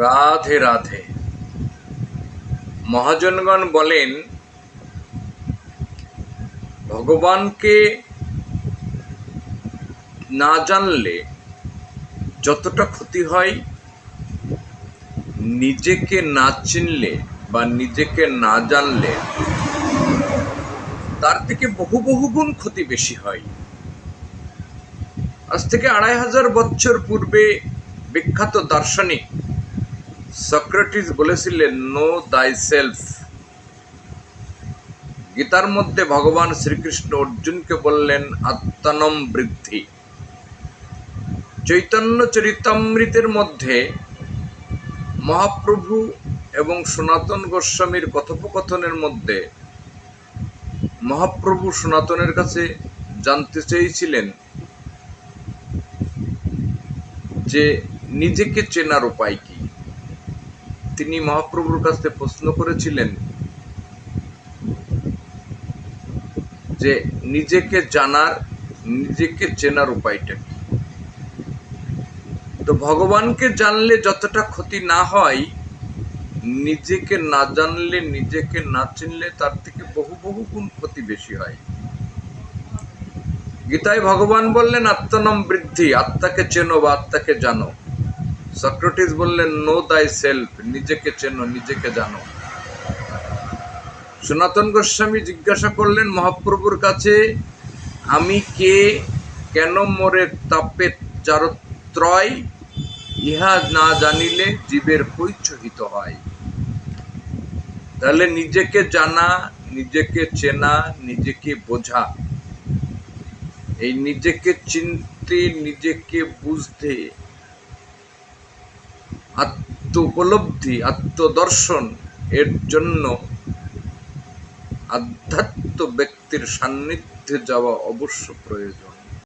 রাধে রাধে। মহাজনগণ বলেন, ভগবানকে না জানলে যতটা ক্ষতি হয়, নিজেকে না চিনলে বা নিজেকে না জানলে তার থেকে বহু বহু গুণ ক্ষতি বেশি হয়। আজ থেকে ২৫০০ বছর পূর্বে বিখ্যাত দার্শনিক সক্রেটিস বলেছিলেন, নো দাই সেলফ। গীতার মধ্যে ভগবান শ্রীকৃষ্ণ অর্জুনকে বললেন, আত্মানম বৃদ্ধি। চৈতন্য চরিতামৃতের মধ্যে মহাপ্রভু এবং সনাতন গোস্বামীর কথোপকথনের মধ্যে মহাপ্রভু সনাতনের কাছে জানতে চেয়েছিলেন যে নিজেকে চেনার উপায় কি। তিনি মহাপ্রভুর কাছে প্রশ্ন করেছিলেন যে নিজেকে জানার, নিজেকে চেনার উপায়টা কি। তো ভগবানকে জানলে যতটা ক্ষতি না হয়, নিজেকে না জানলে, নিজেকে না চিনলে তার থেকে বহু বহু গুণ ক্ষতি বেশি হয়। গীতায় ভগবান বললেন, আত্মানম বৃদ্ধি, আত্মাকে চেনো বা আত্মাকে জানো। সক্রেটিস বললেন, নো দাই সেলফ, নিজেকে চেনো, নিজেকে জানো। সনাতন গোস্বামী জিজ্ঞাসা করলেন মহাপ্রভুর কাছে, আমি কে, কেন মোরে তাপে চারত্রয়, ইহা না জানিলে জীবের পৈচ্ছহিত হয়। তাহলে নিজেকে জানা, নিজেকে চেনা, নিজেকে বোঝা, এই নিজেকে চিনতে, নিজেকে বুঝতে, আত্ম উপলব্ধি, আত্মদর্শন এর জন্য আধ্যাত্ম ব্যক্তির সান্নিধ্যে যাওয়া অবশ্য প্রয়োজন।